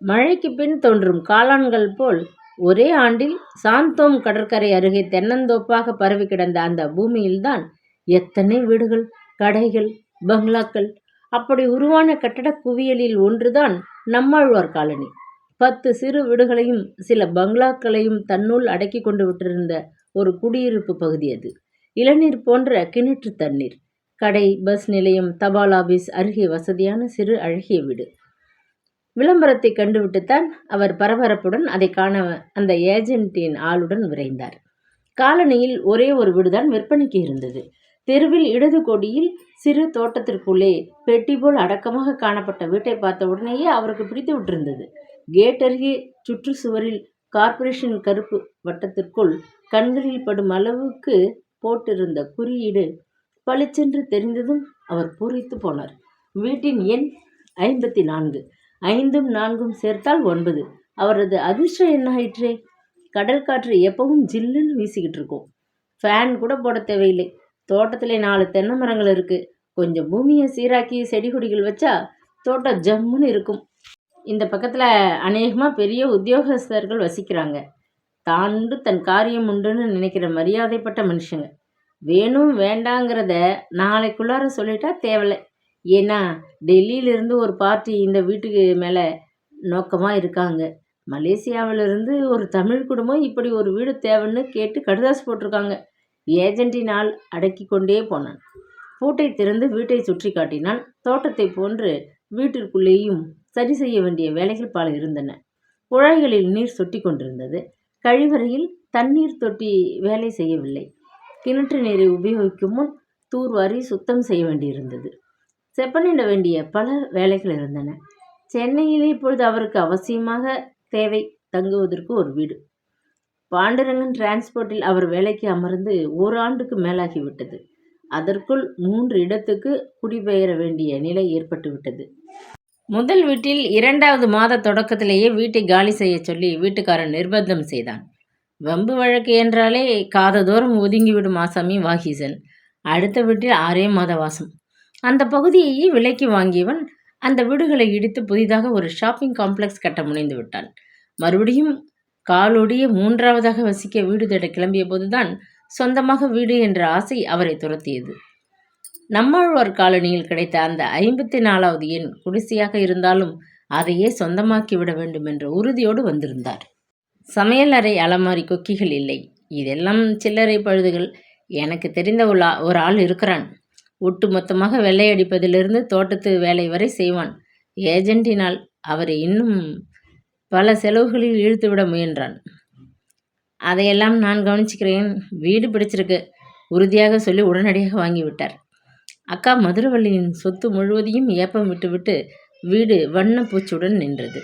மழைக்கு பின் தோன்றும் காளான்கள் போல் ஒரே ஆண்டில் சாந்தோம் கடற்கரை அருகே தென்னந்தோப்பாக பரவி கிடந்த அந்த பூமியில்தான் எத்தனை வீடுகள், கடைகள், பங்களாக்கள். அப்படி உருவான கட்டடக் குவியலில் ஒன்றுதான் நம்மாழ்வார் காலனி. 10 சிறு வீடுகளையும் சில பங்களாக்களையும் தன்னுள் அடக்கி கொண்டு விட்டிருந்த ஒரு குடியிருப்பு பகுதி அது. இளநீர் போன்ற கிணற்று தண்ணீர், கடை, பஸ் நிலையம், தபால் ஆபீஸ் அருகே வசதியான சிறு அழகிய வீடு. விளம்பரத்தை கண்டுவிட்டுத்தான் அவர் பரபரப்புடன் அதை காண அந்த ஏஜென்ட்டின் ஆளுடன் விரைந்தார். காலனியில் ஒரே ஒரு வீடுதான் விற்பனைக்கு இருந்தது. தெருவில் இடது கோடியில் சிறு தோட்டத்திற்குள்ளே பெட்டி போல் அடக்கமாக காணப்பட்ட வீட்டை பார்த்த உடனேயே அவருக்கு பிடித்து விட்டிருந்தது. கேட் அருகே சுற்றுச்சுவரில் கார்ப்பரேஷன் கருப்பு வட்டத்திற்குள் கண்களில் படும் அளவுக்கு போட்டிருந்த குறியீடு பளிச்சென்று தெரிந்ததும் அவர் பூரித்து போனார். வீட்டின் எண் 54. 5ம் 4ம் சேர்த்தால் 9. அவரது அதிர்ஷ்டம் என்ன ஆயிற்றே! கடல் காற்று எப்பவும் ஜில்லுன்னு வீசிக்கிட்டு இருக்கும். ஃபேன் கூட போட தேவையில்லை. தோட்டத்தில் 4 தென்னை மரங்கள் இருக்கு. கொஞ்சம் பூமியை சீராக்கி செடி கொடிகள் வச்சா தோட்டம் ஜம்முன்னு இருக்கும். இந்த பக்கத்தில் அநேகமாக பெரிய உத்தியோகஸ்தர்கள் வசிக்கிறாங்க. தான் உண்டு தன் காரியம் உண்டுன்னு நினைக்கிற மரியாதைப்பட்ட மனுஷங்க. வேணும் வேண்டாங்கிறத நாளைக்குள்ளார சொல்லிட்டா தேவையில்லை. ஏன்னா டெல்லியிலிருந்து ஒரு பார்ட்டி இந்த வீட்டுக்கு மேலே நோக்கமாக இருக்காங்க. மலேசியாவிலிருந்து ஒரு தமிழ் குடும்பம் இப்படி ஒரு வீடு தேவைன்னு கேட்டு கடுதாசு போட்டிருக்காங்க. ஏஜென்ட்டினால் அடக்கி கொண்டே போனான். பூட்டை திறந்து வீட்டை சுற்றி காட்டினான். தோட்டத்தை போன்று வீட்டிற்குள்ளேயும் சரி செய்ய வேண்டிய வேலைகள் பல இருந்தன. குழாய்களில் நீர் சொட்டி கொண்டிருந்தது. கழிவறையில் தண்ணீர் தொட்டி வேலை செய்யவில்லை. கிணற்று நீரை உபயோகிக்கும் முன் தூர்வாரி சுத்தம் செய்ய வேண்டியிருந்தது. செப்பனிட வேண்டிய பல வேலைகள் இருந்தன. சென்னையிலே இப்பொழுது அவருக்கு அவசியமாக தேவை தங்குவதற்கு ஒரு வீடு. பாண்டுரங்கன் டிரான்ஸ்போர்ட்டில் அவர் வேலைக்கு அமர்ந்து ஓராண்டுக்கு மேலாகிவிட்டது. அதற்குள் 3 இடத்துக்கு குடிபெயர வேண்டிய நிலை ஏற்பட்டு விட்டது. முதல் வீட்டில் 2வது மாத தொடக்கத்திலேயே வீட்டை காலி செய்ய சொல்லி வீட்டுக்காரன் நிர்பந்தம் செய்தான். வம்பு வழக்கு என்றாலே காததோறும் ஒதுங்கிவிடும் ஆசாமி வாகீசன். அடுத்த வீட்டில் 6 மாத வாசம். அந்த பகுதியையே விலைக்கு வாங்கியவன் அந்த வீடுகளை இடித்து புதிதாக ஒரு ஷாப்பிங் காம்ப்ளெக்ஸ் கட்ட முனைந்து விட்டான். மறுபடியும் காலொடிய 3வதாக வசிக்க வீடு தேட கிளம்பிய போதுதான் சொந்தமாக வீடு என்ற ஆசை அவரை துரத்தியது. நம்மாழ்வார் காலனியில் கிடைத்த அந்த 54வது எண் குடிசையாக இருந்தாலும் அதையே சொந்தமாக்கி விட வேண்டும் என்ற உறுதியோடு வந்திருந்தார். சமையலறை அலமாரி கொக்கிகள் இல்லை. இதெல்லாம் சில்லறை பழுதுகள். எனக்கு தெரிந்த ஒரு ஆள் இருக்கிறான். ஒட்டு மொத்தமாக வெள்ளையடிப்பதிலிருந்து தோட்டத்து வேலை வரை செய்வான். ஏஜென்ட்டினால் அவரை இன்னும் பல செலவுகளில் இழுத்துவிட முயன்றான். அதையெல்லாம் நான் கவனிச்சுக்கிறேன். வீடு பிடிச்சிருக்கு உறுதியாக சொல்லி உடனடியாக வாங்கிவிட்டார். அக்கா மதுரவள்ளியின் சொத்து முழுவதையும் ஏப்பம் விட்டுவிட்டு வீடு வண்ண பூச்சுடன் நின்றது.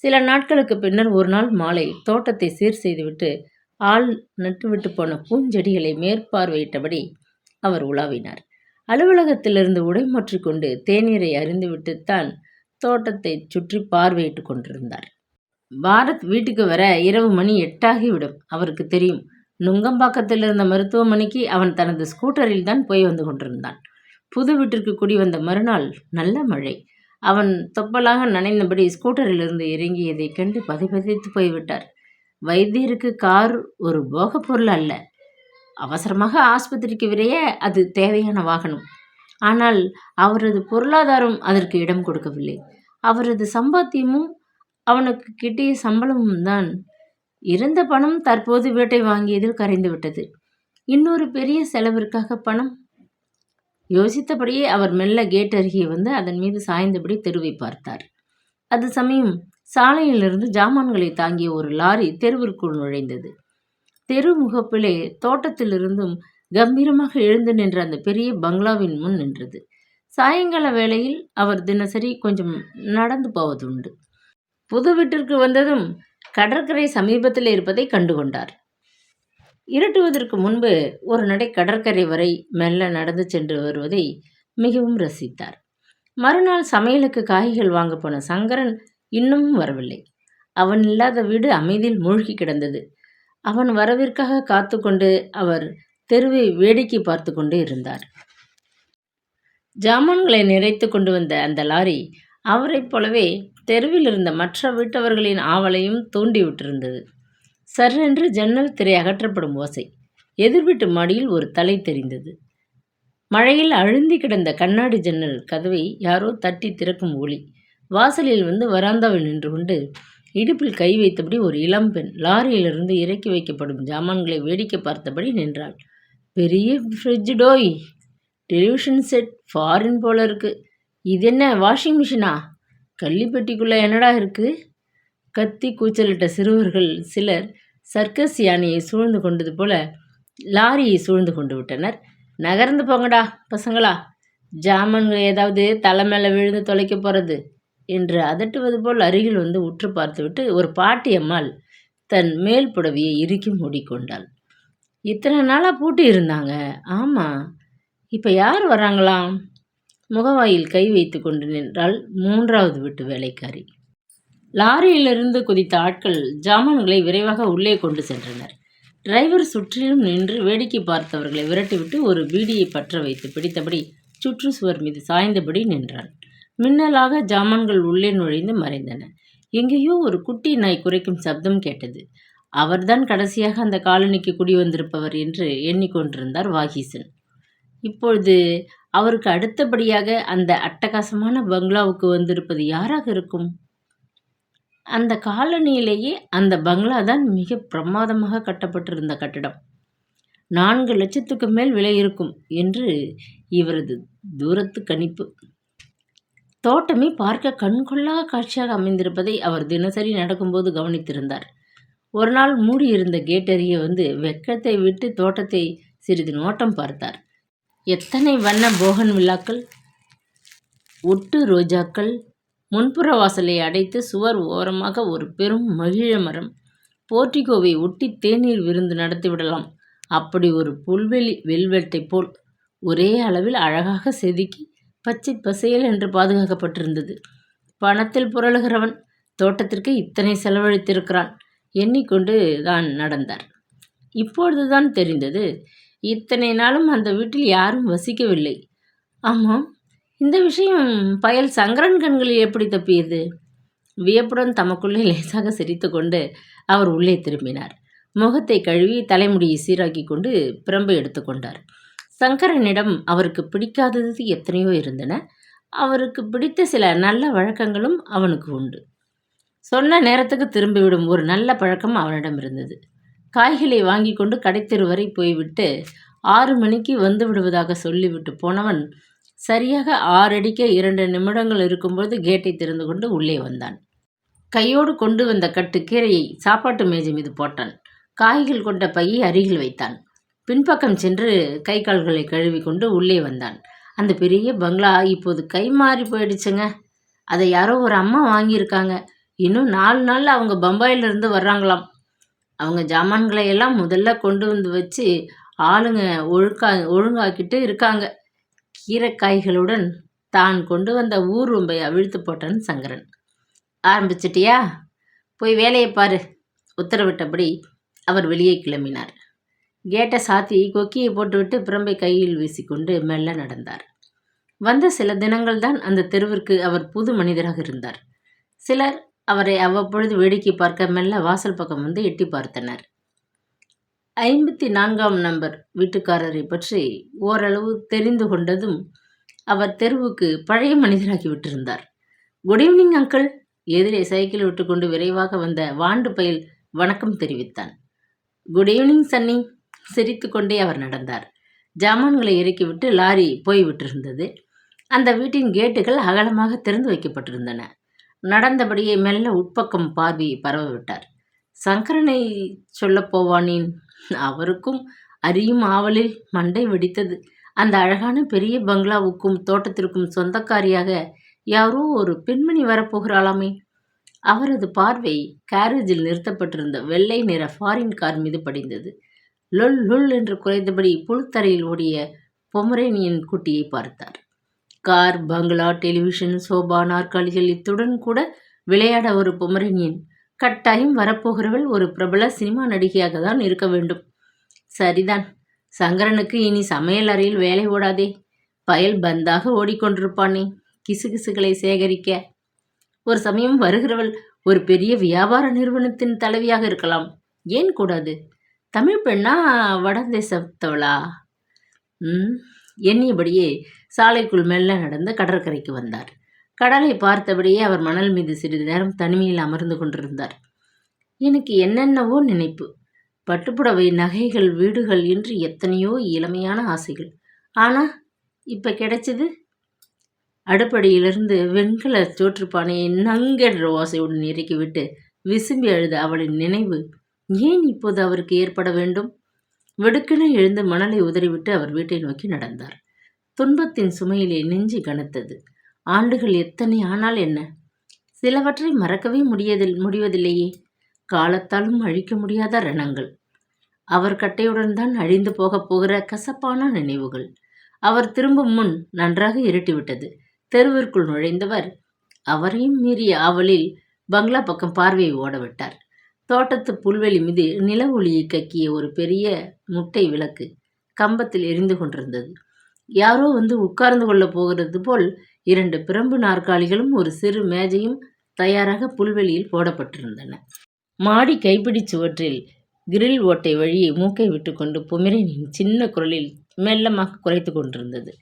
சில நாட்களுக்கு பின்னர் ஒரு நாள் மாலை தோட்டத்தை சீர் செய்துவிட்டு ஆள் நட்டுவிட்டு போன பூஞ்செடிகளை மேற்பார்வையிட்டபடி அவர் உலாவினார். அலுவலகத்திலிருந்து உடைமாற்றி கொண்டு தேநீரை அருந்திவிட்டுத்தான் தோட்டத்தை சுற்றி பார்வையிட்டு கொண்டிருந்தார். பாரத் வீட்டுக்கு வர இரவு மணி 8 ஆகிவிடும். அவருக்கு தெரியும். நுங்கம்பாக்கத்தில் இருந்த மருத்துவமனைக்கு அவன் தனது ஸ்கூட்டரில் தான் போய் வந்து கொண்டிருந்தான். புது வீட்டிற்கு குடி வந்த மறுநாள் நல்ல மழை. அவன் தொப்பலாக நனைந்தபடி ஸ்கூட்டரிலிருந்து இறங்கியதைக் கண்டு பதைபதைத்து போய்விட்டார். வைத்தியருக்கு கார் ஒரு போகப் பொருள் அல்ல. அவசரமாக ஆஸ்பத்திரிக்கு விரைய அது தேவையான வாகனம். ஆனால் அவரது பொருளாதாரம் அதற்கு இடம் கொடுக்கவில்லை. அவரது சம்பாத்தியமும் அவனுக்கு கிட்டிய சம்பளமும் தான். இருந்த பணம் தற்போது வீட்டை வாங்கியதில் கரைந்துவிட்டது. இன்னொரு பெரிய செலவிற்காக பணம்? யோசித்தபடியே அவர் மெல்ல கேட் அருகே வந்து அதன் மீது சாய்ந்தபடி தெருவை பார்த்தார். அது சமயம் சாலையிலிருந்து ஜாமான்களை தாங்கிய ஒரு லாரி தெருவிற்குள் நுழைந்தது. தெரு முகப்பிலே தோட்டத்திலிருந்தும் கம்பீரமாக எழுந்து நின்ற அந்த பெரிய பங்களாவின் முன் நின்றது. சாயங்கால வேளையில் அவர் தினசரி கொஞ்சம் நடந்து போவதுண்டு. புது வீட்டிற்கு வந்ததும் கடற்கரை சமீபத்தில் இருப்பதை கண்டுகொண்டார். இருட்டுவதற்கு முன்பு ஒரு நடை கடற்கரை வரை மெல்ல நடந்து சென்று வருவதை மிகவும் ரசித்தார். மறுநாள் சமையலுக்கு காய்கள் வாங்க போன சங்கரன் இன்னமும் வரவில்லை. அவன் இல்லாத வீடு அமைதியில் மூழ்கி கிடந்தது. அவன் வரவிற்காக காத்து கொண்டு அவர் தெருவை வேடிக்கை பார்த்து கொண்டு இருந்தார். ஜாமான்களை நிறைத்து கொண்டு வந்த அந்த லாரி அவரைப் போலவே தெருவில் இருந்த மற்ற வீட்டவர்களின் ஆவலையும் தூண்டிவிட்டிருந்தது. சர்ரென்று ஜன்னல் திரை அகற்றப்படும் ஓசை. எதிர்வீட்டு மாடியில் ஒரு தலை தெரிந்தது. மழையில் அழுந்தி கிடந்த கண்ணாடி ஜன்னல் கதவை யாரோ தட்டி திறக்கும் ஒலி. வாசலில் வந்து வராந்தாவில் நின்று கொண்டு இடுப்பில் கை வைத்தபடி ஒரு இளம்பெண் லாரியிலிருந்து இறக்கி வைக்கப்படும் ஜாமான்களை வேடிக்கை பார்த்தபடி நின்றாள். பெரிய ஃப்ரிட்ஜ் டோய், டெலிவிஷன் செட், ஃபாரின் போல இருக்கு. இது என்ன வாஷிங் மிஷினா? கள்ளிப்பெட்டிக்குள்ளே என்னடா இருக்கு? கத்தி கூச்சலிட்ட சிறுவர்கள் சிலர் சர்க்கஸ் யானையை சூழ்ந்து கொண்டது போல லாரியை சூழ்ந்து கொண்டு விட்டனர். நகர்ந்து போங்கடா பசங்களா, ஜாமான்கள் ஏதாவது தலை மேலே விழுந்து தொலைக்க போகிறது என்று அதட்டுவது போல் அருகில் வந்து உற்று பார்த்துவிட்டு ஒரு பாட்டியம்மாள் தன் மேல் புடவையை இறுக்கி மூடிக்கொண்டாள். இத்தனை நாளாக பூட்டி இருந்தாங்க. ஆமாம், இப்போ யார் வராங்களாம்? முகவாயில் கை வைத்து கொண்டு நின்றாள் 3வது வீட்டு வேலைக்காரி. லாரியிலிருந்து குதித்த ஆட்கள் ஜாமான்களை விரைவாக உள்ளே கொண்டு சென்றனர். டிரைவர் சுற்றிலும் நின்று வேடிக்கை பார்த்தவர்களை விரட்டிவிட்டு ஒரு பீடியை பற்ற வைத்து பிடித்தபடி சுற்றுச்சுவர் மீது சாய்ந்தபடி நின்றான். மின்னலாக ஜாமான்கள் உள்ளே நுழைந்து மறைந்தன. எங்கேயோ ஒரு குட்டி நாய் குரைக்கும் சப்தம் கேட்டது. அவர்தான் கடைசியாக அந்த காலனிக்கு குடி வந்திருப்பவர் என்று எண்ணிக்கொண்டிருந்தார் வாகீசன். இப்பொழுது அவருக்கு அடுத்தபடியாக அந்த அட்டகாசமான பங்களாவுக்கு வந்திருப்பது யாராக இருக்கும்? அந்த காலனியிலேயே அந்த பங்களா தான் மிக பிரமாதமாக கட்டப்பட்டிருந்த கட்டிடம். 4 லட்சத்துக்கு மேல் விலை இருக்கும் என்று இவரது தூரத்து கணிப்பு. தோட்டமே பார்க்க கண்கொள்ளா காட்சியாக அமைந்திருப்பதை அவர் தினசரி நடக்கும்போது கவனித்திருந்தார். ஒரு நாள் மூடியிருந்த கேட் அருகே வந்து வெக்கத்தை விட்டு தோட்டத்தை சிறிது நோட்டம் பார்த்தார். எத்தனை வண்ண போகன் விழாக்கள், ஒட்டு ரோஜாக்கள், முன்புற வாசலை அடைத்து சுவர் ஓரமாக ஒரு பெரும் மகிழ மரம், போர்டிகோவை ஒட்டி தேநீர் விருந்து நடத்திவிடலாம். அப்படி ஒரு புல்வெளி வெல்வெட்டை போல் ஒரே அளவில் அழகாக செதுக்கி பச்சை பசையல் என்று பாதுகாக்கப்பட்டிருந்தது. பணத்தில் புரளுகிறவன் தோட்டத்திற்கு இத்தனை செலவழித்திருக்கிறான் எண்ணிக்கொண்டு தான் நடந்தார். இப்பொழுதுதான் தெரிந்தது, இத்தனை நாளும் அந்த வீட்டில் யாரும் வசிக்கவில்லை. ஆமாம், இந்த விஷயம் பயல் சங்கரன் கண்களில் எப்படி தப்பியது? வியப்புடன் தமக்குள்ளே லேசாக சிரித்து கொண்டு அவர் உள்ளே திரும்பினார். முகத்தை கழுவி தலைமுடியை சீராக்கி கொண்டு பிரம்பை எடுத்துக்கொண்டார். சங்கரனிடம் அவருக்கு பிடிக்காதது எத்தனையோ இருந்தன. அவருக்கு பிடித்த சில நல்ல வழக்கங்களும் அவனுக்கு உண்டு. சொன்ன நேரத்துக்கு திரும்பிவிடும் ஒரு நல்ல பழக்கம் அவனிடம் இருந்தது. காய்களை வாங்கி கொண்டு கடைத்தெரு வரை போய்விட்டு 6 மணிக்கு வந்து விடுவதாக சொல்லிவிட்டு போனவன் சரியாக 6 அடிக்க 2 நிமிடங்கள் இருக்கும்போது கேட்டை திறந்து கொண்டு உள்ளே வந்தான். கையோடு கொண்டு வந்த கட்டு கீரையை சாப்பாட்டு மேஜை மீது போட்டான். காய்கள் கொண்ட பையை அருகில் வைத்தான். பின்பக்கம் சென்று கை கால்களை கழுவி கொண்டு உள்ளே வந்தான். அந்த பெரிய பங்களா இப்போது கை மாறி போயிடுச்சுங்க. அதை யாரோ ஒரு அம்மா வாங்கியிருக்காங்க. இன்னும் 4 நாளில் அவங்க பம்பாயிலிருந்து வர்றாங்களாம். அவங்க ஜாமான்களை எல்லாம் முதல்ல கொண்டு வந்து வச்சு ஆளுங்க ஒழுங்காக்கிட்டு இருக்காங்க. கீரைக்காய்களுடன் தான் கொண்டு வந்த ஊர்வம்பை அவிழ்த்து போட்டான் சங்கரன். ஆரம்பிச்சிட்டியா? போய் வேலையை பாரு, உத்தரவிட்டபடி அவர் வெளியே கிளம்பினார். கேட்டை சாத்தி கொக்கியை போட்டுவிட்டு பிரம்பை கையில் வீசிக்கொண்டு மெல்ல நடந்தார். வந்த சில தினங்கள் தான் அந்த தெருவிற்கு அவர் புது மனிதராக இருந்தார். சிலர் அவரை அவ்வப்பொழுது வேடிக்கை பார்க்க மெல்ல வாசல் பக்கம் வந்து எட்டி பார்த்தனர். 54ஆம் நம்பர் வீட்டுக்காரரை பற்றி ஓரளவு தெரிந்து கொண்டதும் அவர் தெருவுக்கு பழைய மனிதராகி விட்டிருந்தார். Good evening uncle. எதிரே சைக்கிள் விட்டுக்கொண்டு விரைவாக வந்த வாண்டு பயல் வணக்கம் தெரிவித்தான். Good evening Sunny. சிரித்து கொண்டே அவர் நடந்தார். ஜாமான்களை இறக்கிவிட்டு லாரி போய்விட்டிருந்தது. அந்த வீட்டின் கேட்டுகள் அகலமாக திறந்து வைக்கப்பட்டிருந்தன. நடந்தபடியே மெல்ல உட்பக்கம் பார்வையை பரவ விட்டார். சங்கரனை சொல்லப் போவானேன். அவருக்கும் அறியும் ஆவலில் மண்டை வெடித்தது. அந்த அழகான பெரிய பங்களாவுக்கும் தோட்டத்திற்கும் சொந்தக்காரியாக யாரோ ஒரு பெண்மணி வரப்போகிறாளாமே. அவரது பார்வை கேரேஜில் நிறுத்தப்பட்டிருந்த வெள்ளை நிற ஃபாரின் கார் மீது படிந்தது. லொல் லொல் என்று குறைந்தபடி புல்தரையில் ஓடிய பொமரேனியன் குட்டியை பார்த்தார். கார், பங்களா, டெலிவிஷன், சோபா, நாற்காலிகள், இத்துடன் கூட விளையாட ஒரு பொமரேனியன். கட்டாயம் வரப்போகிறவள் ஒரு பிரபல சினிமா நடிகையாக தான் இருக்க வேண்டும். சரிதான், சங்கரனுக்கு இனி சமையல் அறையில் வேலை ஓடாதே. பயல் பந்தாக ஓடிக்கொண்டிருப்பானே கிசுகிசுகளை சேகரிக்க. ஒரு சமயம் வருகிறவள் ஒரு பெரிய வியாபார நிறுவனத்தின் தலைவியாக இருக்கலாம். ஏன் கூடாது? தமிழ் பெண்ணா வடதேசத்தவளா? எண்ணியபடியே சாலைக்குள் மெல்ல நடந்து கடற்கரைக்கு வந்தார். கடலை பார்த்தபடியே அவர் மணல் மீது சிறிது நேரம் தனிமையில் அமர்ந்து கொண்டிருந்தார். எனக்கு என்னென்னவோ நினைப்பு. பட்டுப்புடவை, நகைகள், வீடுகள் என்று எத்தனையோ இளமையான ஆசைகள். ஆனா இப்ப கிடைச்சது? அடுப்படியிலிருந்து வெண்கல சோற்றுப்பானையை நங்கென்ற ஓசையுடன் இறக்கிவிட்டு விசும்பி அழுத அவளின் நினைவு ஏன் இப்போது அவருக்கு ஏற்பட வேண்டும்? வெடுக்கென எழுந்து மணலை உதறிவிட்டு அவர் வீட்டை நோக்கி நடந்தார். துன்பத்தின் சுமையிலே நெஞ்சு கனத்தது. ஆண்டுகள் எத்தனை ஆனால் என்ன? சிலவற்றை மறக்கவே முடிவதில்லையே. காலத்தாலும் அழிக்க முடியாத ரணங்கள். அவர் கட்டையுடன் தான் அழிந்து போகப் போகிற கசப்பான நினைவுகள். அவர் திரும்பும் முன் நன்றாக இருட்டிவிட்டது. தெருவிற்குள் நுழைந்தவர் அவரையும் மீறிய ஆவலில் பங்களா பக்கம் பார்வையை ஓடவிட்டார். தோட்டத்து புல்வெளி மீது நில ஒளியை கக்கிய ஒரு பெரிய முட்டை விளக்கு கம்பத்தில் எரிந்து கொண்டிருந்தது. யாரோ வந்து உட்கார்ந்து கொள்ளப் போகிறது போல் 2 பிரம்பு நாற்காலிகளும் ஒரு சிறு மேஜையும் தயாராக புல்வெளியில் போடப்பட்டிருந்தன. மாடி கைப்பிடி சுவற்றில் கிரில் ஓட்டை வழியே மூக்கை விட்டுக்கொண்டு பொமிரேனின் சின்ன குரலில் மெல்லமாக குறைத்து கொண்டிருந்தது.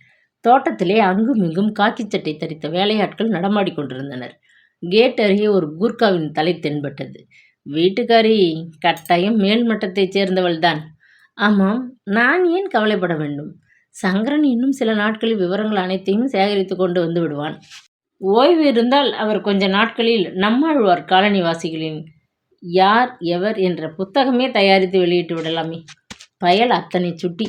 தோட்டத்திலே அங்கும் இங்கும் காக்கி சட்டை தரித்த வேலையாட்கள் நடமாடி கொண்டிருந்தனர். கேட் அருகே ஒரு கூர்க்காவின் தலை தென்பட்டது. வீட்டுக்காரி கட்டாயம் மேல் மட்டத்தைச் சேர்ந்தவள்தான். ஆமாம், நான் ஏன் கவலைப்பட வேண்டும்? சங்கரன் இன்னும் சில நாட்களில் விவரங்கள் அனைத்தையும் சேகரித்து கொண்டு வந்து விடுவான். ஓய்வு இருந்தால் அவர் கொஞ்ச நாட்களில் நம்மாழ்வார் காலனிவாசிகளின் யார் எவர் என்ற புத்தகமே தயாரித்து வெளியிட்டு விடலாமே. பயல் அத்தனை சுட்டி.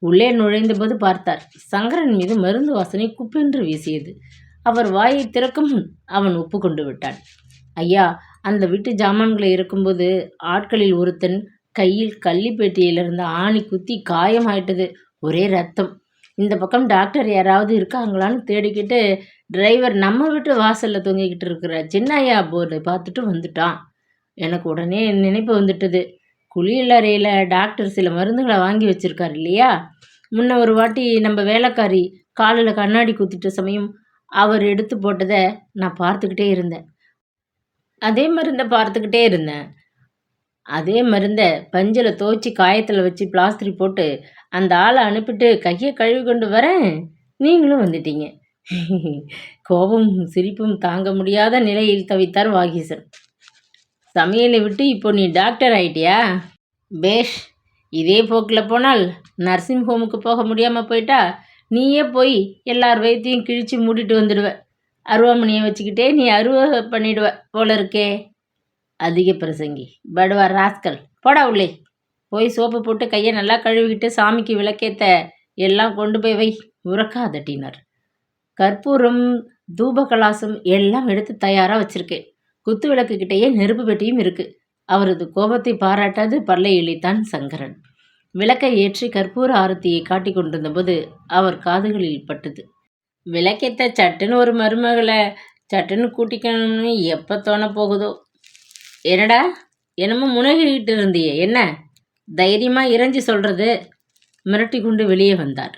உள்ளே நுழைந்தபோது பார்த்தார். சங்கரன் மீது மருந்து வாசனை குப்பென்று வீசியது. அவர் வாயை திறக்கும் முன் அவன் ஒப்புக்கொண்டு விட்டான். ஐயா, அந்த வீட்டு ஜாமான்களை இருக்கும்போது ஆட்களில் ஒருத்தன் கையில் கள்ளிப்பேட்டியிலிருந்த ஆணி குத்தி காயமாயிட்டது. ஒரே ரத்தம். இந்த பக்கம் டாக்டர் யாராவது இருக்காங்களான்னு தேடிக்கிட்டு டிரைவர் நம்ம வீட்டு வாசலில் தொங்கிக்கிட்டு இருக்கிற சின்னையா போர்டை பார்த்துட்டு வந்துட்டான். எனக்கு உடனே நினைப்பு வந்துட்டது. குளியலறையில் டாக்டர் சில மருந்துகளை வாங்கி வச்சுருக்கார் இல்லையா? முன்ன ஒரு வாட்டி நம்ம வேலைக்காரி காலில் கண்ணாடி குத்திட்ட சமயம் அவர் எடுத்து போட்டதை நான் பார்த்துக்கிட்டே இருந்தேன். அதே மருந்தை பஞ்சில் துவைச்சி காயத்தில் வச்சு பிளாஸ்டரி போட்டு அந்த ஆளை அனுப்பிட்டு கையை கழுவி கொண்டு வரேன். நீங்களும் வந்துட்டீங்க. கோபமும் சிரிப்பும் தாங்க முடியாத நிலையில் தவித்தார் வாகீசன். சமையலை விட்டு இப்போ நீ டாக்டர் ஆயிட்டியா? பேஷ். இதே போக்கில் போனால் நர்சிங் ஹோமுக்கு போக முடியாமல் போயிட்டா நீயே போய் எல்லார் வயிற்றையும் கிழிச்சு மூடிட்டு வந்துடுவ. அருவாமணியை வச்சுக்கிட்டே நீ அருவா பண்ணிடுவ போல இருக்கே. அதிக பிரசங்கி, படுவா ராஸ்கல், போடா உள்ளே. போய் சோப்பு போட்டு கையை நல்லா கழுவிக்கிட்டு சாமிக்கு விளக்கேற்ற எல்லாம் கொண்டு போய் வை. உறக்கா அதட்டினார். கற்பூரம், தூப கலாசம் எல்லாம் எடுத்து தயாராக வச்சிருக்கேன். குத்து விளக்குக்கிட்டேயே நெருப்பு பெட்டியும் இருக்கு. அவரது கோபத்தை பாராட்டாது பல்லை இழித்தான் சங்கரன். விளக்கை ஏற்றி கற்பூர ஆரத்தியை காட்டி கொண்டிருந்த போது அவர் காதுகளில் பட்டது. விளக்கேற்ற சட்டுன்னு ஒரு மருமகளை சட்டுன்னு கூட்டிக்கணும்னு எப்போ தோண போகுதோ. என்னடா என்னமோ முனகிக்கிட்டு இருந்தியே, என்ன தைரியமாக இறைஞ்சி சொல்கிறது? மிரட்டி கொண்டு வெளியே வந்தார்.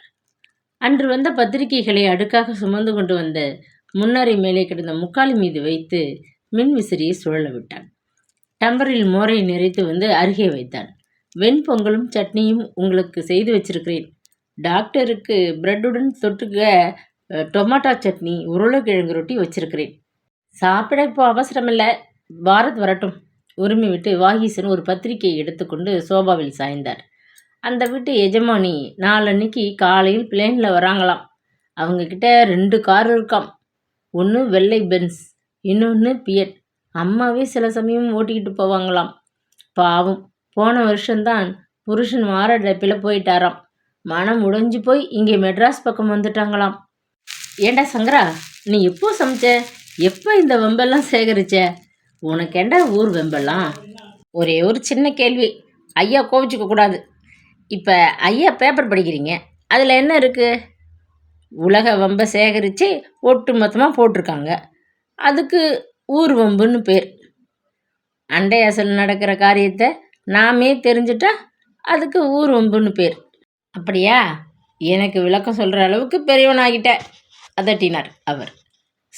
அன்று வந்த பத்திரிகைகளை அடுக்காக சுமந்து கொண்டு வந்த முன்னரை மேலே கிடந்த முக்காலி மீது வைத்து மின் விசிறியை சுழல விட்டான். டம்பரில் மோரை நிறைத்து வந்து அருகே வைத்தான். வெண்பொங்கலும் சட்னியும் உங்களுக்கு செய்து வச்சிருக்கிறேன். டாக்டருக்கு பிரெட்டுடன் தொட்டுக்க டொமாட்டோ சட்னி, உருளைக்கிழங்கு ரொட்டி வச்சிருக்கிறேன். சாப்பிட இப்போ அவசரமில்லை, பாரத் வரட்டும். உரிமை விட்டு வாகீசன் ஒரு பத்திரிகையை எடுத்துக்கொண்டு சோபாவில் சாய்ந்தார். அந்த வீட்டு எஜமானி நாளன்னைக்கு காலையில் பிளேனில் வராங்களாம். அவங்கக்கிட்ட 2 கார் இருக்காம். ஒன்று வெள்ளை பென்ஸ், இன்னொன்று பியட். அம்மாவே சில சமயம் ஓட்டிக்கிட்டு போவாங்களாம். பாவம், போன வருஷம்தான் புருஷன் மாரடைப்பில் போயிட்டாராம். மனம் உடைஞ்சு போய் இங்கே மெட்ராஸ் பக்கம் வந்துட்டாங்களாம். ஏண்டா சங்கரா, நீ எப்போ சமைச்ச? எப்போ இந்த வெம்பெல்லாம் சேகரிச்ச? உனக்கேண்டா ஊர் வெம்பெல்லாம்? ஒரே ஒரு சின்ன கேள்வி, ஐயா கோவிச்சுக்க கூடாது. இப்போ ஐயா பேப்பர் படிக்கிறீங்க, அதில் என்ன இருக்குது? உலக வம்பை சேகரித்து ஒட்டு மொத்தமாக போட்டிருக்காங்க. அதுக்கு ஊர் வம்புன்னு பேர். அண்டை அசல் நடக்கிற காரியத்தை நாமே தெரிஞ்சிட்டா அதுக்கு ஊர் வம்புன்னு பேர். அப்படியா? எனக்கு விளக்கம் சொல்கிற அளவுக்கு பெரியவனாகிட்ட, அதட்டினார் அவர்.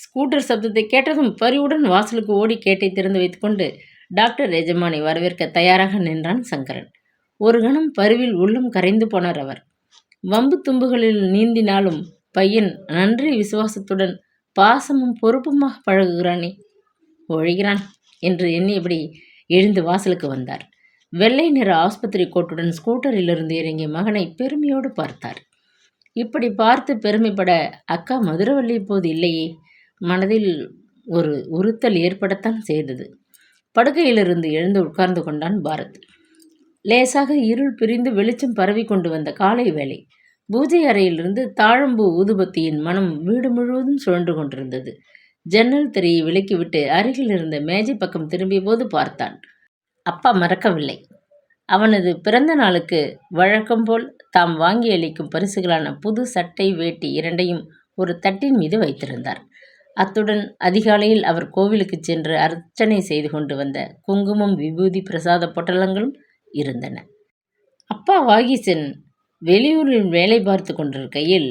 ஸ்கூட்டர் சப்தத்தை கேட்டதும் பரிவுடன் வாசலுக்கு ஓடி கேட்டை திறந்து வைத்துக்கொண்டு டாக்டர் எஜமானை வரவேற்க தயாராக நின்றான் சங்கரன். ஒரு கணம் பரிவில் உள்ளம் கரைந்து போனார் அவர். வம்பு தும்புகளில் நீந்தினாலும் பையன் நன்றி விசுவாசத்துடன் பாசமும் பொறுப்புமாக பழகுகிறானே, ஒழிகிறான் என்று எண்ணியபடி எழுந்து வாசலுக்கு வந்தார். வெள்ளை நிற ஆஸ்பத்திரி கோட்டுடன் ஸ்கூட்டரிலிருந்து இறங்கிய மகனை பெருமையோடு பார்த்தார். இப்படி பார்த்து பெருமைப்பட அக்கா மதுரவள்ளி இப்போது இல்லையே. மனதில் ஒரு உறுத்தல் ஏற்படத்தான் செய்தது. படுக்கையிலிருந்து எழுந்து உட்கார்ந்து கொண்டான் பாரத். லேசாக இருள் பிரிந்து வெளிச்சம் பரவி கொண்டு வந்த காலை வேளை. பூஜை அறையிலிருந்து தாழம்பூ ஊதுபத்தியின் மனம் வீடு முழுவதும் சுழன்று கொண்டிருந்தது. ஜன்னல் திரையை விலக்கிவிட்டு அருகில் இருந்த மேஜை பக்கம் திரும்பிய போது பார்த்தான். அப்பா மறக்கவில்லை. அவனது பிறந்த நாளுக்கு வழக்கம் போல் தாம் வாங்கி அளிக்கும் பரிசுகளான புது சட்டை வேட்டி இரண்டையும் ஒரு தட்டின் மீது வைத்திருந்தார். அத்துடன் அதிகாலையில் அவர் கோவிலுக்கு சென்று அர்ச்சனை செய்து கொண்டு வந்த குங்குமம் விபூதி பிரசாத பொட்டலங்களும் இருந்தன. அப்பா வாகிசன் வெளியூரில் வேலை பார்த்து கொண்டிருக்கையில்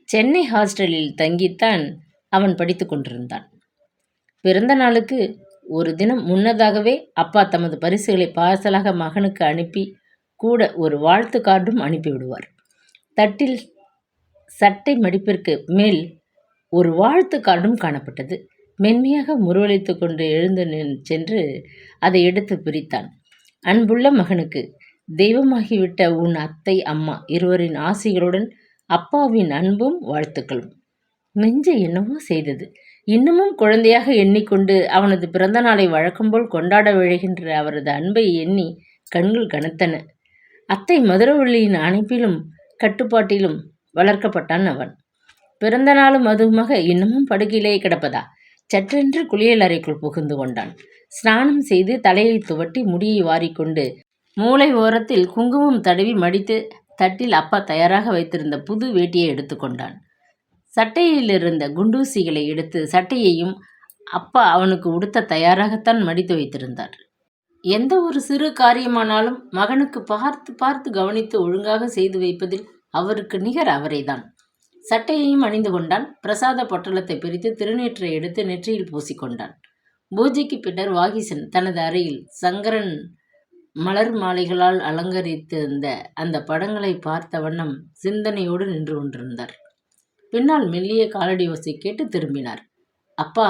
சென்னை ஹாஸ்டலில் தங்கித்தான் அவன் படித்து கொண்டிருந்தான். பிறந்த நாளுக்கு ஒரு தினம் முன்னதாகவே அப்பா தமது பரிசுகளை பார்சலாக மகனுக்கு அனுப்பி கூட ஒரு வாழ்த்து கார்டும் அனுப்பிவிடுவார். தட்டில் சட்டை மடிப்பிற்கு மேல் ஒரு வாழ்த்து கார்டும் காணப்பட்டது. மென்மையாக முருவளித்து கொண்டு எழுந்து சென்று அதை எடுத்து பிரித்தான். அன்புள்ள மகனுக்கு, தெய்வமாகிவிட்ட உன் அத்தை அம்மா இருவரின் ஆசிகளுடன் அப்பாவின் அன்பும் வாழ்த்துக்களும். நெஞ்சு என்னவோ செய்தது. இன்னமும் குழந்தையாக எண்ணிக்கொண்டு அவனது பிறந்த நாளை வழக்கம்போல் கொண்டாட விழைகின்ற அவரது அன்பை எண்ணி கண்கள் கனத்தன. அத்தை மதுரவள்ளியின் அணைப்பிலும் கட்டுப்பாட்டிலும் வளர்க்கப்பட்டான் அவன். பிறந்த நாளும் அதுவுமாக இன்னமும் படுக்கையிலேயே கிடப்பதா? சற்றென்று குளியல் அறைக்குள் புகுந்து கொண்டான். ஸ்நானம் செய்து தலையை துவட்டி முடியை வாரிக்கொண்டு மூளை ஓரத்தில் குங்குமம் தடவி மடித்து தட்டில் அப்பா தயாராக வைத்திருந்த புது வேட்டியை எடுத்துக்கொண்டான். சட்டையிலிருந்த குண்டூசிகளை எடுத்து சட்டையையும் அப்பா அவனுக்கு உடுத்த தயாராகத்தான் மடித்து வைத்திருந்தார். எந்த ஒரு சிறு காரியமானாலும் மகனுக்கு பார்த்து பார்த்து கவனித்து ஒழுங்காக செய்து வைப்பதில் அவருக்கு நிகர் அவரைதான். சட்டையையும் அணிந்து கொண்டான். பிரசாத பொட்டலத்தை பிரித்து திருநீற்றை எடுத்து நெற்றியில் பூசிக்கொண்டான். பூஜைக்கு பின்னர் வாகிசன் தனது அறையில் சங்கரன் மலர் மாலைகளால் அலங்கரித்திருந்த அந்த படங்களை பார்த்த வண்ணம் சிந்தனையோடு நின்று கொண்டிருந்தார். பின்னால் மெல்லிய காலடி ஓசை கேட்டு திரும்பினார். அப்பா,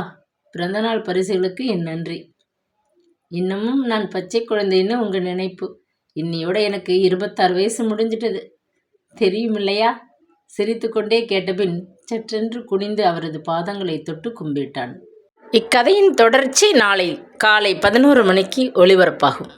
பிறந்தநாள் பரிசுகளுக்கு என் நன்றி. இன்னமும் நான் பச்சை குழந்தைன்னு உங்கள் நினைப்பு. இன்னையோட எனக்கு 26 வயசு முடிஞ்சிட்டது, தெரியும் இல்லையா? சிரித்து கொண்டே கேட்டபின் சற்றென்று குனிந்து அவரது பாதங்களை தொட்டு கும்பிட்டான். இக்கதையின் தொடர்ச்சி நாளை காலை 11 மணிக்கு ஒளிபரப்பாகும்.